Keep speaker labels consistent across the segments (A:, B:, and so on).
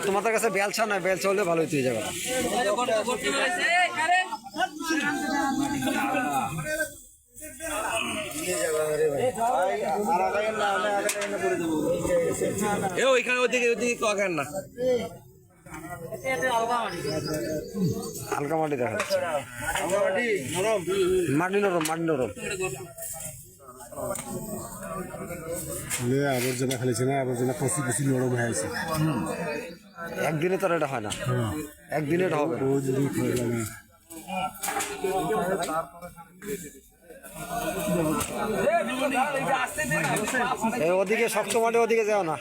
A: তোমাদের কাছে বেলছা নয়, বেলছা হলে ভালো হইতে যাবে। ওইখানে ওইদিকে ওইদিকে কাকেন না, হালকা মাটি দেখা যাচ্ছে। মাটি নরম, মাটি নরম।
B: আবর্জনা ফেলেছে না, আবর্জনা পচি পচি নরম হয়ে আছে।
A: একদিনে তো এটা হয় না, একদিনে এটা হবে। ওদিকে শক্ত মাঠে ওদিকে যাও না।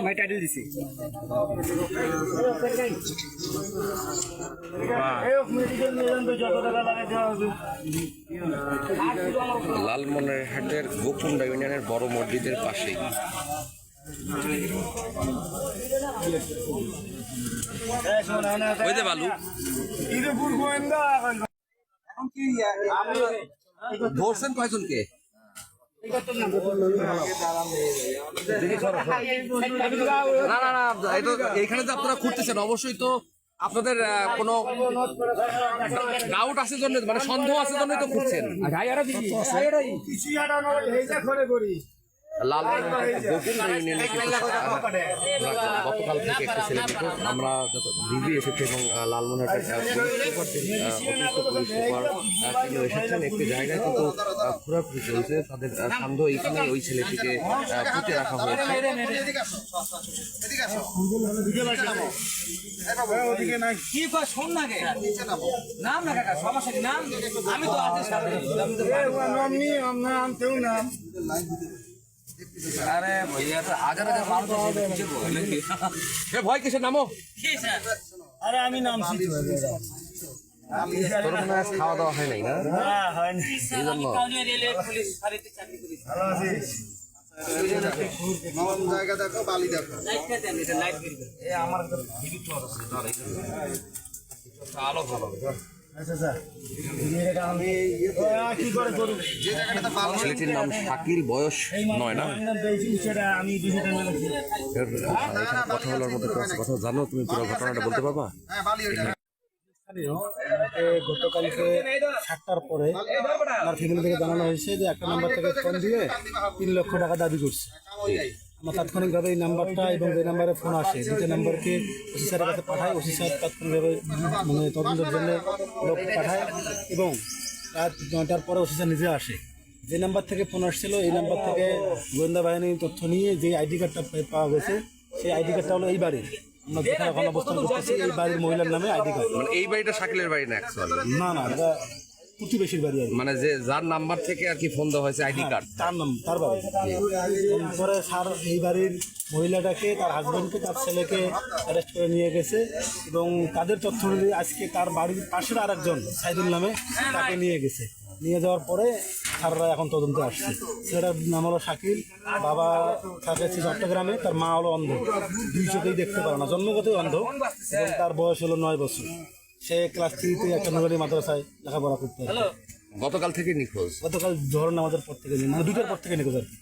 A: ভাই টাইটেল দিছি।
C: লালমনিরহাটের গোকুন্ডা ইউনিয়নের বড় মসজিদের পাশেই বালু ধরছেন কয়জনকে? না না না, এইখানে যে আপনারা ঘুরতেছেন অবশ্যই তো আপনাদের কোনো ডাউট আছে জন্য, মানে সন্দেহ আছে জন্যই তো ঘুরছেন। গতকাল থেকে একটা ছেলে আমরা দিদি এসেছি এবং লালমনিরহাটের তিনি এসেছেন একটি জায়গায়, কিন্তু ঘোরাঘুরি চলছে তাদের সন্দেহ এইখানে ওই ছেলেটিকে পুঁতে রাখা হয়েছে। আরে ভাইয়া হাজার হাজার ভয় কিসের নামো?
D: আরে আমি নামছি,
C: তোর মনে হয় খাওয়া দাওয়া হয় নাই না? এই জন্য
B: জায়গা দেখো, বালি দেখো।
C: আলো ভালো। ছেলেটির নাম শাকিল, বয়স 9 না? কথা বলার মতো কথা জানো তুমি? পুরো ঘটনাটা বলতে পারবা?
D: গতকালকে 7টার পরে আমার ফ্যামিলি থেকে জানানো হয়েছে যে একটা নাম্বার থেকে ফোন দিয়ে 3 লক্ষ টাকা দাবি করছে। আমরা তাৎক্ষণিকভাবে এই নাম্বারটা এবং যে নাম্বারে ফোন আসে দুটো নাম্বারকে ওসি স্যারের কাছে পাঠায়। ওসি স্যার তাৎক্ষণিকভাবে মানে তদন্তের জন্য লোক পাঠায় এবং রাত 9টার পরে ওসি স্যার নিজে আসে। যে নাম্বার থেকে ফোন আসছিল এই নাম্বার থেকে গোয়েন্দা বাহিনীর তথ্য নিয়ে যে আইডি কার্ডটা পাওয়া গেছে, সেই আইডি কার্ডটা হলো এই বাড়ির। আমরা যেখানে এখন অবস্থান করতেছি এই বাড়ির মহিলার নামে আইডি কার্ড।
C: মানে এই বাড়িটা শাকিলের বাড়ি না?
D: না না, এটা প্রতিবেশীর বাড়ি।
C: মানে যে যার নাম্বার থেকে আর কি ফোন দেওয়া হয়েছে আইডি কার্ড,
D: তার নাম, তার বাড়ি। পরে স্যার এই বাড়ির মহিলাটাকে, তার হাজবেন্ডকে, তার ছেলেকে অ্যারেস্ট করে নিয়ে গেছে এবং তাদের তথ্য অনুযায়ী আজকে তার বাড়ির পাশের আরেকজন সাইদুল নামে তাকে নিয়ে গেছে। নিয়ে যাওয়ার পরে স্যাররা এখন তদন্তে আসছে। ছেলেটার নাম হলো শাকিল, বাবা থাকে চট্টগ্রামে, তার মা হলো অন্ধ, 2 চোখেই দেখতে পারে না, জন্মগতই অন্ধ এবং তার বয়স হলো 9 বছর। সে ক্লাস 3-তে একটা নুরানি মাদ্রাসায় লেখাপড়া করতে।
C: গতকাল থেকে নিখোঁজ।
D: গতকাল জোহর নামাজের পর থেকে, মানে 2টার পর থেকে নিখোঁজ আর কি।